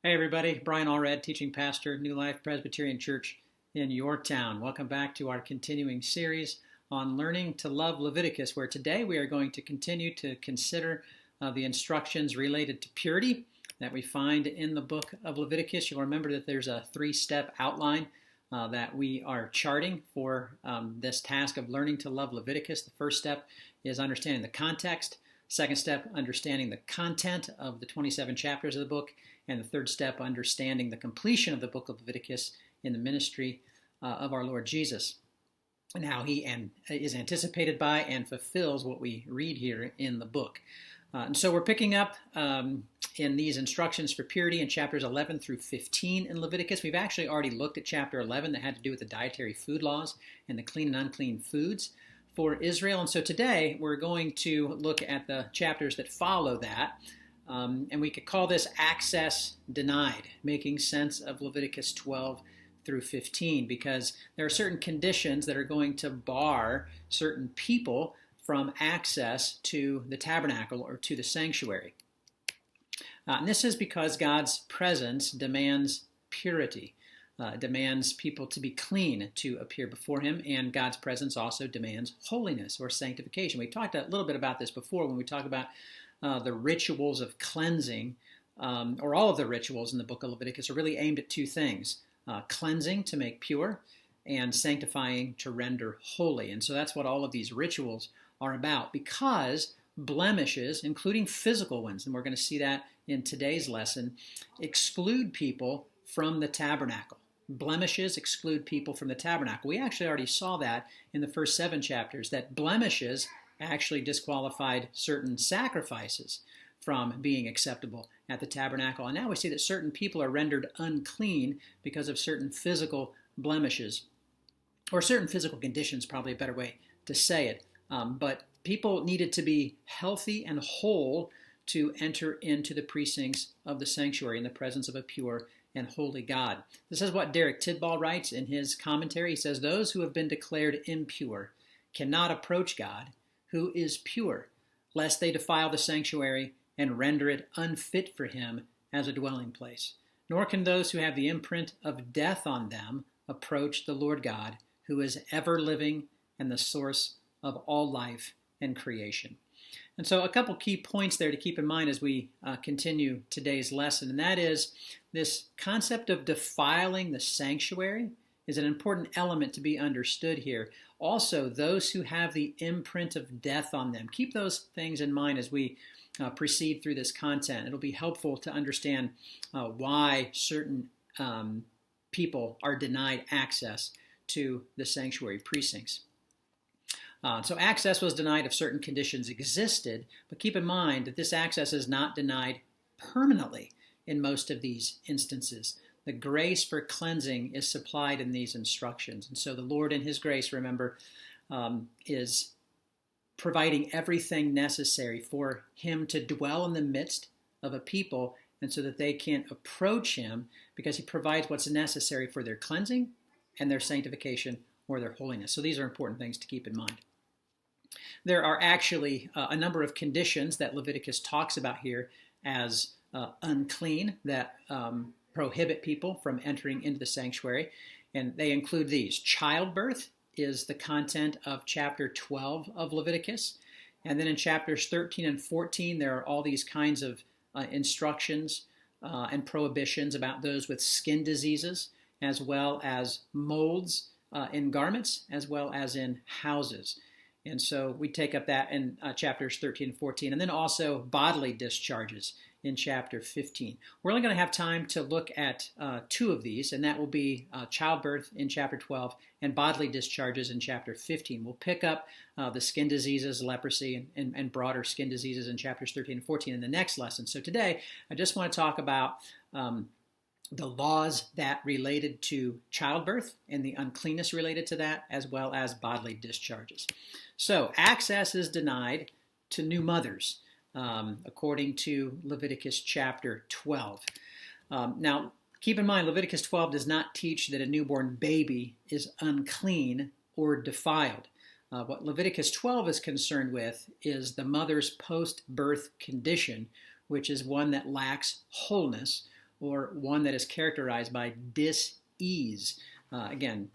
Hey everybody, Brian Allred, teaching pastor, New Life Presbyterian Church in Yorktown. Welcome back to our continuing series on learning to love Leviticus, where today we are going to continue to consider the instructions related to purity that we find in the book of Leviticus. You'll remember that there's a three-step outline that we are charting for this task of learning to love Leviticus. The first step is understanding the context. Second step, understanding the content of the 27 chapters of the book. And the third step, understanding the completion of the book of Leviticus in the ministry of our Lord Jesus, and how he is anticipated by and fulfills what we read here in the book. And so we're picking up in these instructions for purity in chapters 11 through 15 in Leviticus. We've actually already looked at chapter 11 that had to do with the dietary food laws and the clean and unclean foods for Israel. And so today we're going to look at the chapters that follow that. And we could call this access denied, making sense of Leviticus 12 through 15, because there are certain conditions that are going to bar certain people from access to the tabernacle or to the sanctuary. And this is because God's presence demands purity, demands people to be clean to appear before him, and God's presence also demands holiness or sanctification. We talked a little bit about this before when we talked about the rituals of cleansing, or all of the rituals in the book of Leviticus are really aimed at two things: cleansing to make pure, and sanctifying to render holy. And so that's what all of these rituals are about, because blemishes, including physical ones, and we're going to see that in today's lesson, exclude people from the tabernacle. Blemishes exclude people from the tabernacle. We actually already saw that in the first 7 chapters, that blemishes actually disqualified certain sacrifices from being acceptable at the tabernacle. And now we see that certain people are rendered unclean because of certain physical blemishes, or certain physical conditions, probably a better way to say it. But people needed to be healthy and whole to enter into the precincts of the sanctuary in the presence of a pure and holy God. This is what Derek Tidball writes in his commentary. He says, "Those who have been declared impure cannot approach God, who is pure, lest they defile the sanctuary and render it unfit for him as a dwelling place. Nor can those who have the imprint of death on them approach the Lord God, who is ever living and the source of all life and creation." And so a couple key points there to keep in mind as we continue today's lesson, and that is this concept of defiling the sanctuary is an important element to be understood here. Also, those who have the imprint of death on them. Keep those things in mind as we proceed through this content. It'll be helpful to understand why certain people are denied access to the sanctuary precincts. So access was denied if certain conditions existed, but keep in mind that this access is not denied permanently in most of these instances. The grace for cleansing is supplied in these instructions. And so the Lord in his grace, remember, is providing everything necessary for him to dwell in the midst of a people, and so that they can't approach him, because he provides what's necessary for their cleansing and their sanctification or their holiness. So these are important things to keep in mind. There are actually a number of conditions that Leviticus talks about here as unclean that prohibit people from entering into the sanctuary, and they include these. Childbirth is the content of chapter 12 of Leviticus, and then in chapters 13 and 14 there are all these kinds of instructions and prohibitions about those with skin diseases, as well as molds in garments, as well as in houses. And so we take up that in chapters 13 and 14, and then also bodily discharges in chapter 15. We're only going to have time to look at 2 of these, and that will be childbirth in chapter 12 and bodily discharges in chapter 15. We'll pick up the skin diseases, leprosy, and broader skin diseases in chapters 13 and 14 in the next lesson. So today, I just want to talk about the laws that related to childbirth and the uncleanness related to that, as well as bodily discharges. So access is denied to new mothers, according to Leviticus chapter 12. Now, keep in mind, Leviticus 12 does not teach that a newborn baby is unclean or defiled. What Leviticus 12 is concerned with is the mother's post-birth condition, which is one that lacks wholeness or one that is characterized by dis-ease. Again,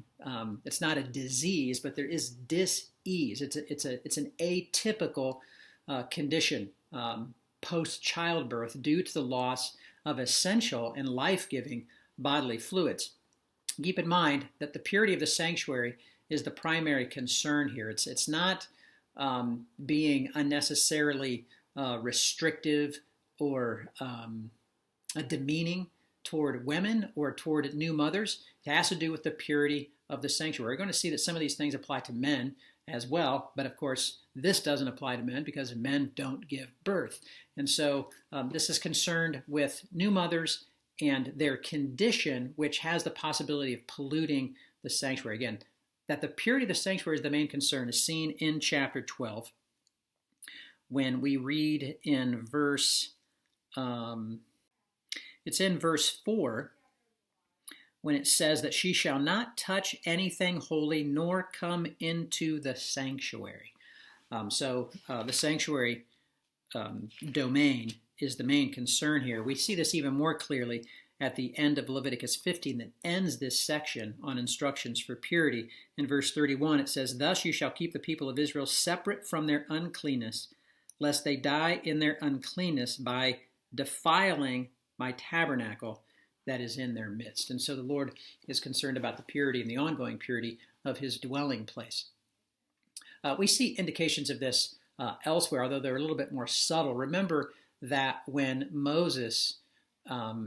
it's not a disease, but there is dis-ease. It's an atypical condition post-childbirth due to the loss of essential and life-giving bodily fluids. Keep in mind that the purity of the sanctuary is the primary concern here. It's not being unnecessarily restrictive or demeaning toward women or toward new mothers. It has to do with the purity of the sanctuary. We're going to see that some of these things apply to men as well, but of course this doesn't apply to men because men don't give birth. And so this is concerned with new mothers and their condition, which has the possibility of polluting the sanctuary. Again, that the purity of the sanctuary is the main concern is seen in chapter 12 when we read in it's in verse 4 when it says that she shall not touch anything holy nor come into the sanctuary. So the sanctuary domain is the main concern here. We see this even more clearly at the end of Leviticus 15 that ends this section on instructions for purity. In verse 31 it says, "Thus you shall keep the people of Israel separate from their uncleanness, lest they die in their uncleanness by defiling my tabernacle that is in their midst." And so the Lord is concerned about the purity and the ongoing purity of his dwelling place. We see indications of this elsewhere, although they're a little bit more subtle. Remember that when Moses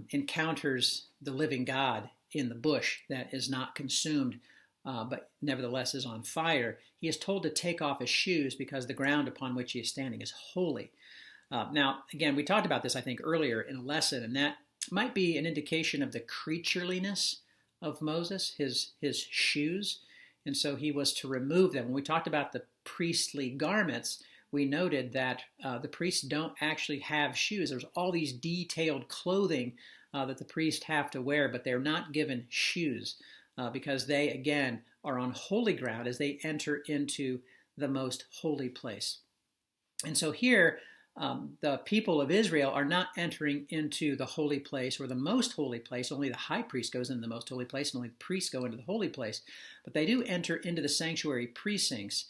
encounters the living God in the bush that is not consumed, but nevertheless is on fire, he is told to take off his shoes because the ground upon which he is standing is holy. Now, again, we talked about this, I think, earlier in a lesson, and that might be an indication of the creatureliness of Moses, his shoes. And so he was to remove them. When we talked about the priestly garments, we noted that the priests don't actually have shoes. There's all these detailed clothing that the priests have to wear, but they're not given shoes because they, again, are on holy ground as they enter into the most holy place. And so here, the people of Israel are not entering into the holy place or the most holy place. Only the high priest goes into the most holy place, and only the priests go into the holy place. But they do enter into the sanctuary precincts,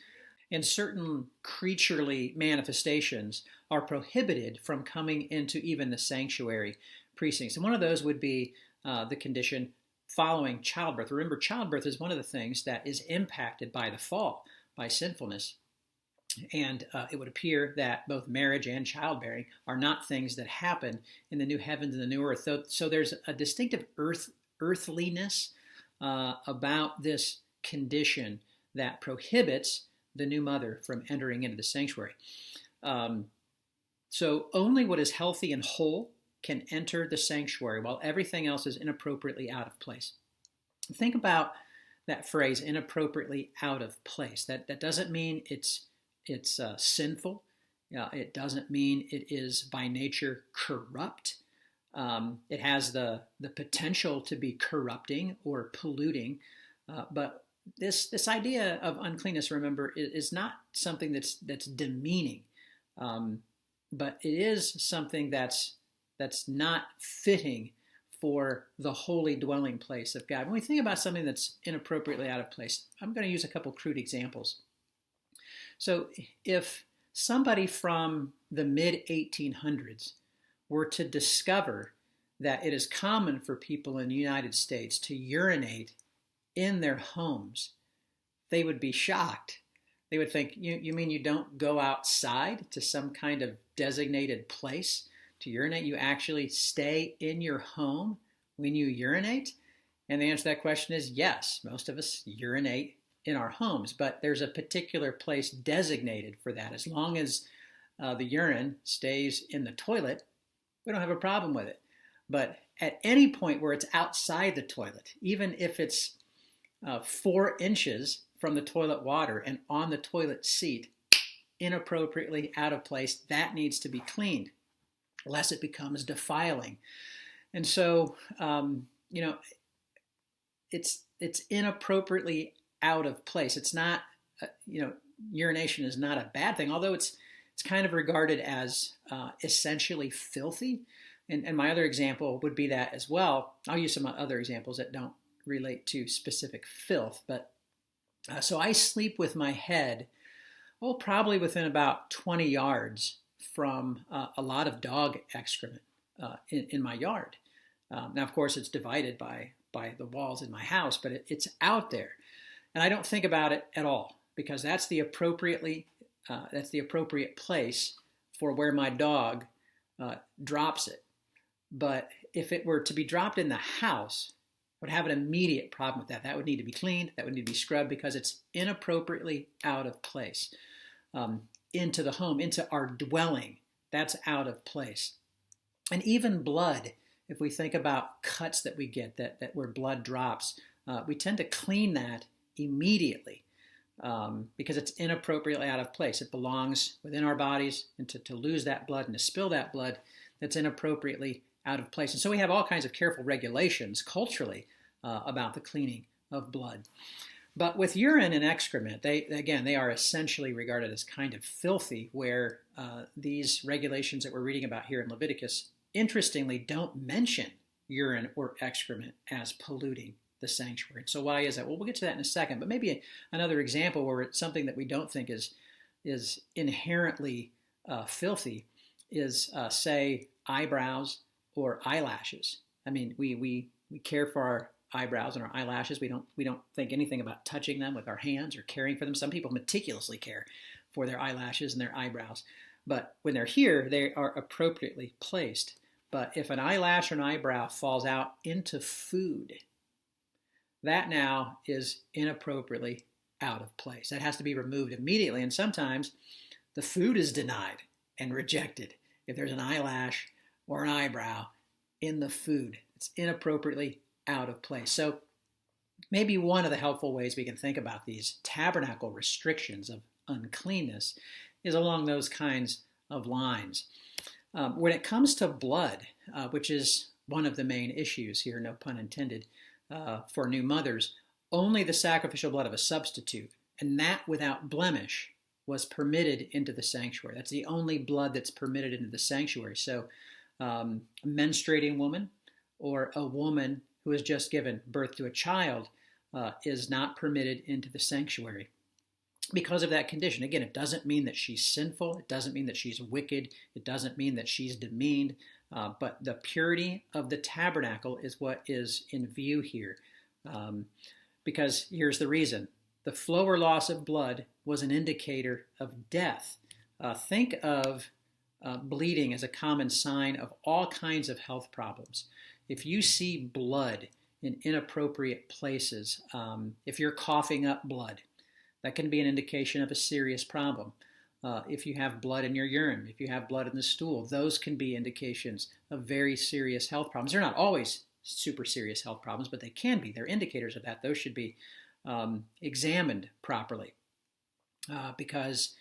and certain creaturely manifestations are prohibited from coming into even the sanctuary precincts. And one of those would be the condition following childbirth. Remember, childbirth is one of the things that is impacted by the fall, by sinfulness. And it would appear that both marriage and childbearing are not things that happen in the new heavens and the new earth. So there's a distinctive earthliness about this condition that prohibits the new mother from entering into the sanctuary. So only what is healthy and whole can enter the sanctuary, while everything else is inappropriately out of place. Think about that phrase, inappropriately out of place. That doesn't mean it's sinful. It doesn't mean it is by nature corrupt. It has the potential to be corrupting or polluting. But this idea of uncleanness, remember, is not something that's demeaning. But it is something that's not fitting for the holy dwelling place of God. When we think about something that's inappropriately out of place, I'm going to use a couple crude examples. So if somebody from the mid-1800s were to discover that it is common for people in the United States to urinate in their homes, they would be shocked. They would think, you mean you don't go outside to some kind of designated place to urinate? You actually stay in your home when you urinate? And the answer to that question is yes. Most of us urinate in our homes, but there's a particular place designated for that. As long as the urine stays in the toilet, we don't have a problem with it. But at any point where it's outside the toilet, even if it's 4 inches from the toilet water and on the toilet seat, inappropriately out of place, that needs to be cleaned, lest it becomes defiling. And so, it's inappropriately out of place. It's not, urination is not a bad thing, although it's kind of regarded as essentially filthy. And my other example would be that as well. I'll use some other examples that don't relate to specific filth, but so I sleep with my head, probably within about 20 yards from a lot of dog excrement in my yard. Now, of course, it's divided by the walls in my house, but it's out there, and I don't think about it at all because that's the appropriate place for where my dog drops it. But if it were to be dropped in the house, I would have an immediate problem with that. That would need to be cleaned. That would need to be scrubbed because it's inappropriately out of place. Into the home, into our dwelling, that's out of place. And even blood, if we think about cuts that we get, that where blood drops, we tend to clean that immediately because it's inappropriately out of place. It belongs within our bodies, and to lose that blood and to spill that blood, that's inappropriately out of place. And so we have all kinds of careful regulations culturally about the cleaning of blood. But with urine and excrement, they are essentially regarded as kind of filthy, where these regulations that we're reading about here in Leviticus, interestingly, don't mention urine or excrement as polluting the sanctuary. So why is that? Well, we'll get to that in a second, but maybe another example where it's something that we don't think is inherently filthy is, say, eyebrows or eyelashes. I mean, we care for our eyebrows and our eyelashes. We don't think anything about touching them with our hands or caring for them. Some people meticulously care for their eyelashes and their eyebrows, but when they're here, they are appropriately placed. But if an eyelash or an eyebrow falls out into food, that now is inappropriately out of place. That has to be removed immediately, and sometimes the food is denied and rejected if there's an eyelash or an eyebrow in the food. It's inappropriately out of place. So maybe one of the helpful ways we can think about these tabernacle restrictions of uncleanness is along those kinds of lines. When it comes to blood, which is one of the main issues here, no pun intended, for new mothers, only the sacrificial blood of a substitute, and that without blemish, was permitted into the sanctuary. That's the only blood that's permitted into the sanctuary. So a menstruating woman or a woman who has just given birth to a child is not permitted into the sanctuary because of that condition. Again, it doesn't mean that she's sinful. It doesn't mean that she's wicked. It doesn't mean that she's demeaned. But the purity of the tabernacle is what is in view here. Because here's the reason. The flow or loss of blood was an indicator of death. Think of bleeding as a common sign of all kinds of health problems. If you see blood in inappropriate places, if you're coughing up blood, that can be an indication of a serious problem. If you have blood in your urine, if you have blood in the stool, those can be indications of very serious health problems. They're not always super serious health problems, but they can be. They're indicators of that. Those should be examined properly because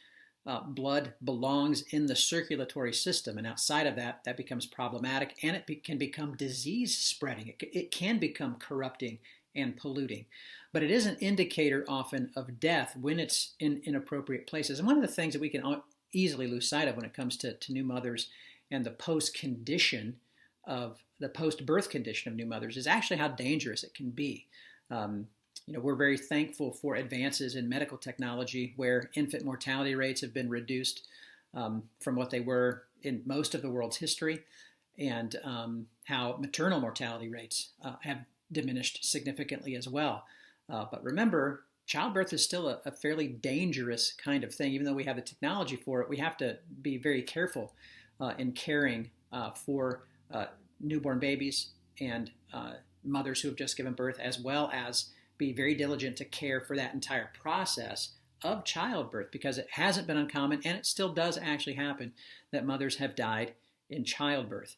blood belongs in the circulatory system, and outside of that, that becomes problematic, and it can become disease spreading. It can become corrupting and polluting. But it is an indicator often of death when it's in inappropriate places. And one of the things that we can easily lose sight of when it comes to new mothers and the post-birth condition of new mothers is actually how dangerous it can be. We're very thankful for advances in medical technology where infant mortality rates have been reduced from what they were in most of the world's history, and how maternal mortality rates have diminished significantly as well. But remember, childbirth is still a fairly dangerous kind of thing. Even though we have the technology for it, we have to be very careful in caring for newborn babies and mothers who have just given birth, as well as be very diligent to care for that entire process of childbirth, because it hasn't been uncommon, and it still does actually happen, that mothers have died in childbirth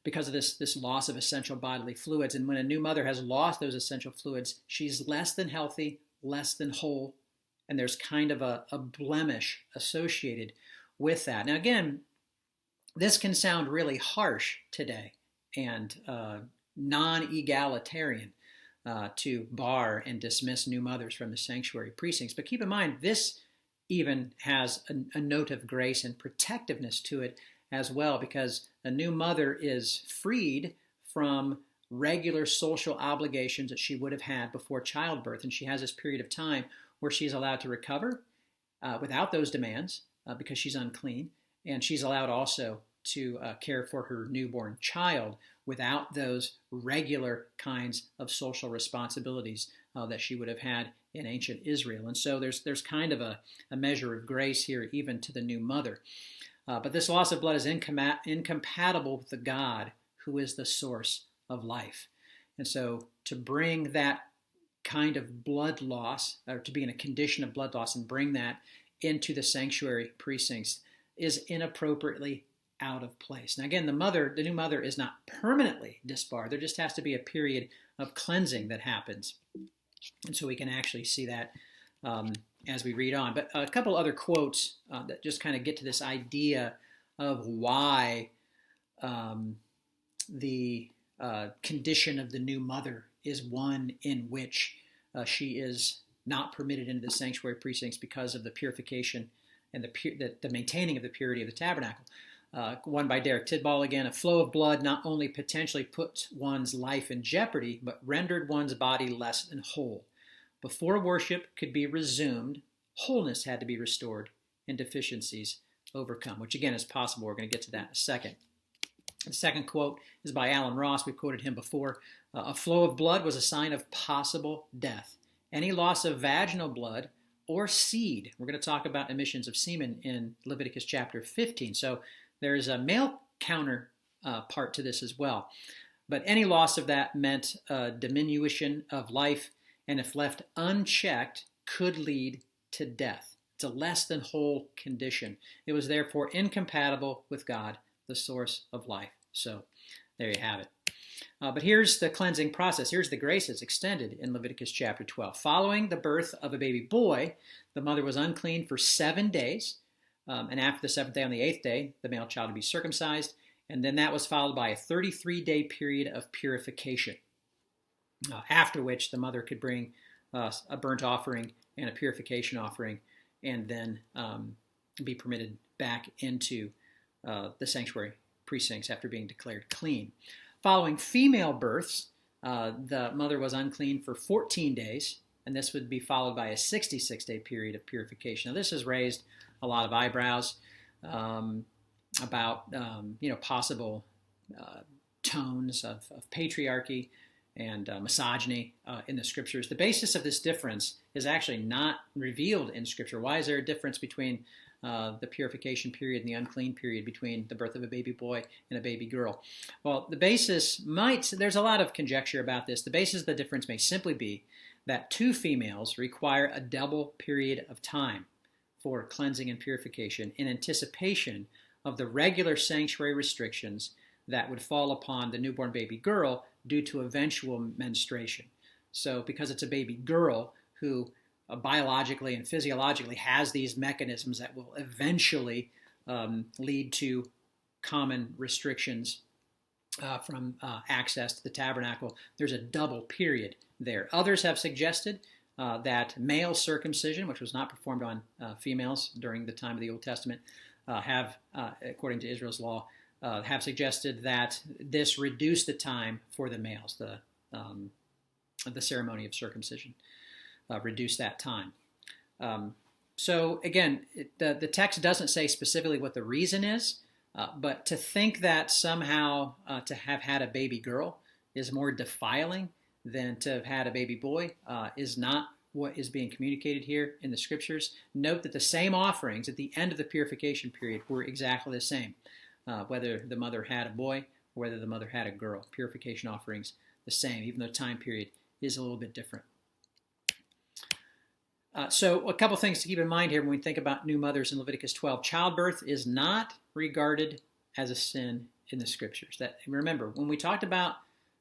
because of this loss of essential bodily fluids. And when a new mother has lost those essential fluids, she's less than healthy, less than whole, and there's kind of a blemish associated with that. Now again, this can sound really harsh today and non-egalitarian to bar and dismiss new mothers from the sanctuary precincts. But keep in mind, this even has a note of grace and protectiveness to it as well, because a new mother is freed from regular social obligations that she would have had before childbirth. And she has this period of time where she's allowed to recover without those demands because she's unclean. And she's allowed also to care for her newborn child without those regular kinds of social responsibilities that she would have had in ancient Israel. And so there's kind of a measure of grace here, even to the new mother. But this loss of blood is incompatible with the God who is the source of life. And so to bring that kind of blood loss, or to be in a condition of blood loss and bring that into the sanctuary precincts, is inappropriately out of place. Now again, the new mother is not permanently disbarred. There just has to be a period of cleansing that happens. And so we can actually see that as we read on. But a couple other quotes that just kind of get to this idea of why the condition of the new mother is one in which she is not permitted into the sanctuary precincts because of the purification and the maintaining of the purity of the tabernacle. One by Derek Tidball again, a flow of blood not only potentially puts one's life in jeopardy, but rendered one's body less than whole. Before worship could be resumed, wholeness had to be restored and deficiencies overcome, which again is possible. We're going to get to that in a second. The second quote is by Alan Ross. We've quoted him before. A flow of blood was a sign of possible death. Any loss of vaginal blood or seed, we're going to talk about emissions of semen in Leviticus chapter 15. So there's a male counter part to this as well. But any loss of that meant a diminution of life, and if left unchecked, could lead to death. It's a less than whole condition. It was therefore incompatible with God, the source of life. So there you have it. But here's the cleansing process. Here's the grace that's extended in Leviticus chapter 12. Following the birth of a baby boy, the mother was unclean for 7 days. And after the 7th day, on the 8th day, the male child would be circumcised. And then that was followed by a 33-day period of purification, after which the mother could bring a burnt offering and a purification offering, and then be permitted back into the sanctuary precincts after being declared clean. Following female births, the mother was unclean for 14 days, and this would be followed by a 66-day period of purification. Now, this has raised a lot of eyebrows about possible tones of patriarchy and misogyny in the scriptures. The basis of this difference is actually not revealed in Scripture. Why is there a difference between the purification period and the unclean period, between the birth of a baby boy and a baby girl? Well, the basis there's a lot of conjecture about this. The basis of the difference may simply be that two females require a double period of time for cleansing and purification in anticipation of the regular sanctuary restrictions that would fall upon the newborn baby girl due to eventual menstruation. So because it's a baby girl who biologically and physiologically has these mechanisms that will eventually lead to common restrictions from access to the tabernacle, there's a double period there. Others have suggested that male circumcision, which was not performed on females during the time of the Old Testament, according to Israel's law, have suggested that this reduced the time for the males, the ceremony of circumcision, reduced that time. So again, the text doesn't say specifically what the reason is, but to think that somehow to have had a baby girl is more defiling than to have had a baby boy is not what is being communicated here in the scriptures. Note that the same offerings at the end of the purification period were exactly the same, whether the mother had a boy or whether the mother had a girl. Purification offerings the same, even though the time period is a little bit different. So a couple things to keep in mind here when we think about new mothers in Leviticus 12. Childbirth is not regarded as a sin in the scriptures. Remember, when we talked about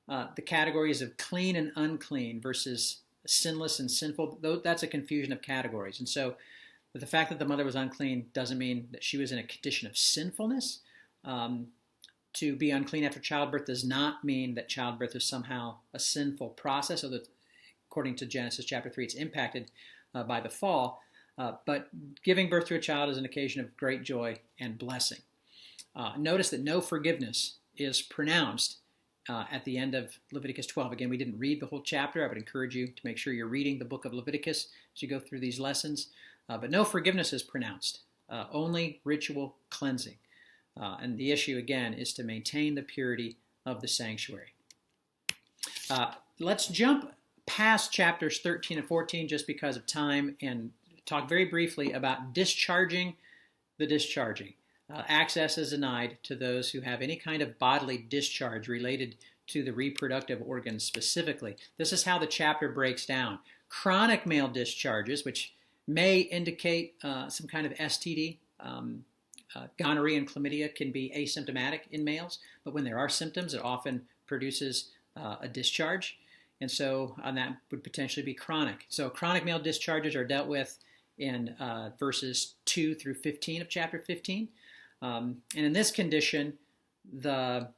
the categories of clean and unclean versus sinless and sinful, that's a confusion of categories. And so the fact that the mother was unclean doesn't mean that she was in a condition of sinfulness. To be unclean after childbirth does not mean that childbirth is somehow a sinful process, or that according to Genesis chapter 3, it's impacted by the fall. But giving birth to a child is an occasion of great joy and blessing. Notice that no forgiveness is pronounced at the end of Leviticus 12. Again, we didn't read the whole chapter. I would encourage you to make sure you're reading the book of Leviticus as you go through these lessons. But no forgiveness is pronounced, only ritual cleansing. And the issue, again, is to maintain the purity of the sanctuary. Let's jump past chapters 13 and 14 just because of time and talk very briefly about discharging the discharging. Access is denied to those who have any kind of bodily discharge related to the reproductive organs specifically. This is how the chapter breaks down. Chronic male discharges, which may indicate some kind of STD. Gonorrhea and chlamydia can be asymptomatic in males, but when there are symptoms, it often produces a discharge. And so that would potentially be chronic. So chronic male discharges are dealt with in verses 2 through 15 of chapter 15. And in this condition, the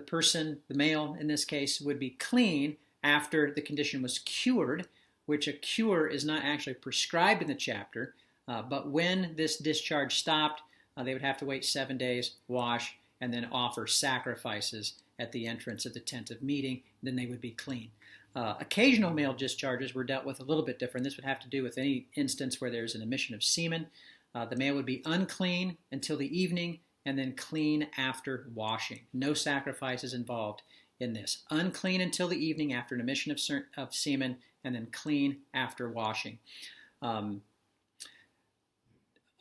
person, the male in this case, would be clean after the condition was cured, which a cure is not actually prescribed in the chapter. But when this discharge stopped, they would have to wait 7 days, wash, and then offer sacrifices at the entrance of the tent of meeting. Then they would be clean. Occasional male discharges were dealt with a little bit different. This would have to do with any instance where there's an emission of semen. The male would be unclean until the evening and then clean after washing. No sacrifices involved in this. Unclean until the evening after an emission of semen and then clean after washing.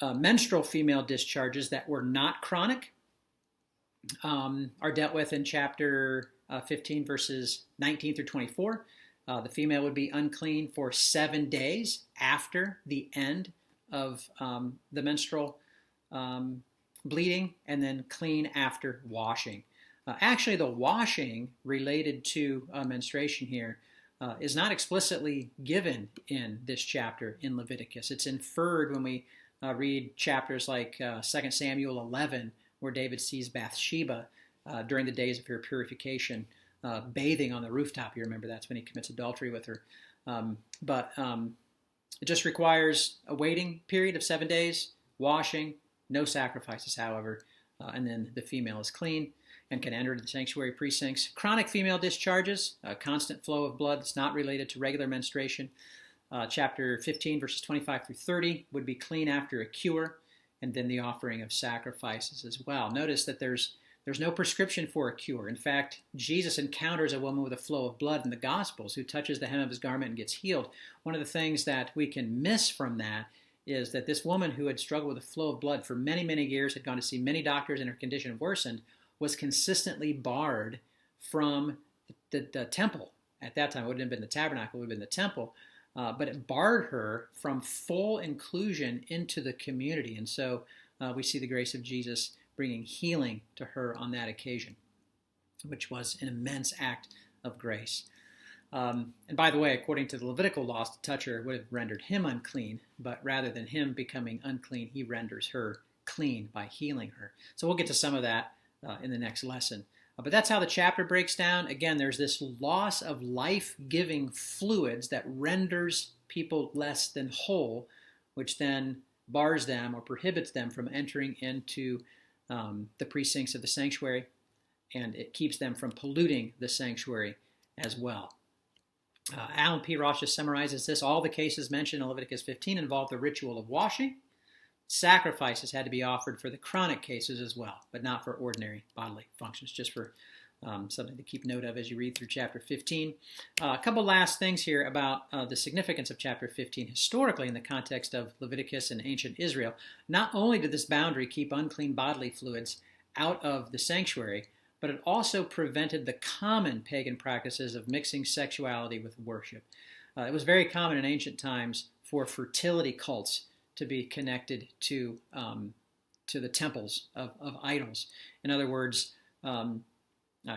Menstrual female discharges that were not chronic are dealt with in chapter 15, verses 19 through 24. The female would be unclean for 7 days after the end of the menstrual bleeding and then clean after washing. Actually, the washing related to menstruation here is not explicitly given in this chapter in Leviticus. It's inferred when we read chapters like 2 Samuel 11, where David sees Bathsheba during the days of her purification bathing on the rooftop. You remember that's when he commits adultery with her. But it just requires a waiting period of 7 days, washing, no sacrifices, however, and then the female is clean and can enter the sanctuary precincts. Chronic female discharges, a constant flow of blood that's not related to regular menstruation. Chapter 15, verses 25 through 30 would be clean after a cure, and then the offering of sacrifices as well. Notice that there's no prescription for a cure. In fact, Jesus encounters a woman with a flow of blood in the Gospels who touches the hem of his garment and gets healed. One of the things that we can miss from that is that this woman who had struggled with a flow of blood for many, many years, had gone to see many doctors and her condition worsened, was consistently barred from the temple. At that time, it wouldn't have been the tabernacle, it would have been the temple. But it barred her from full inclusion into the community. And so we see the grace of Jesus bringing healing to her on that occasion, which was an immense act of grace. And by the way, according to the Levitical laws, to touch her would have rendered him unclean, but rather than him becoming unclean, he renders her clean by healing her. So we'll get to some of that in the next lesson. But that's how the chapter breaks down. Again, there's this loss of life-giving fluids that renders people less than whole, which then bars them or prohibits them from entering into the precincts of the sanctuary, and it keeps them from polluting the sanctuary as well. Alan P. Ross just summarizes this. All the cases mentioned in Leviticus 15 involve the ritual of washing. Sacrifices had to be offered for the chronic cases as well, but not for ordinary bodily functions, just for something to keep note of as you read through chapter 15. A couple last things here about the significance of chapter 15 historically in the context of Leviticus and ancient Israel. Not only did this boundary keep unclean bodily fluids out of the sanctuary, but it also prevented the common pagan practices of mixing sexuality with worship. It was very common in ancient times for fertility cults to be connected to the temples of idols. In other words,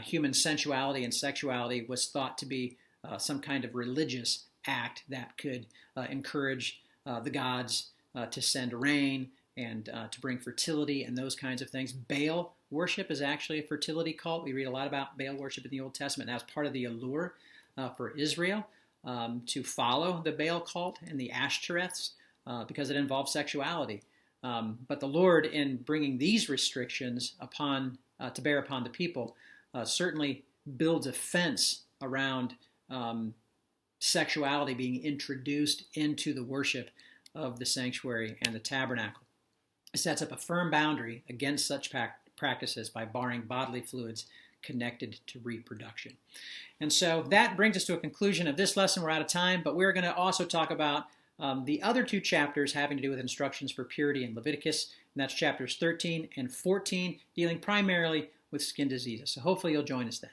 human sensuality and sexuality was thought to be some kind of religious act that could encourage the gods to send rain and to bring fertility and those kinds of things. Baal worship is actually a fertility cult. We read a lot about Baal worship in the Old Testament. That was part of the allure for Israel to follow the Baal cult and the Ashtoreths because it involved sexuality. But the Lord, in bringing these restrictions to bear upon the people, certainly builds a fence around sexuality being introduced into the worship of the sanctuary and the tabernacle. It sets up a firm boundary against such practices by barring bodily fluids connected to reproduction. And so that brings us to a conclusion of this lesson. We're out of time, but we're going to also talk about the other two chapters having to do with instructions for purity in Leviticus, and that's chapters 13 and 14, dealing primarily with skin diseases. So hopefully you'll join us then.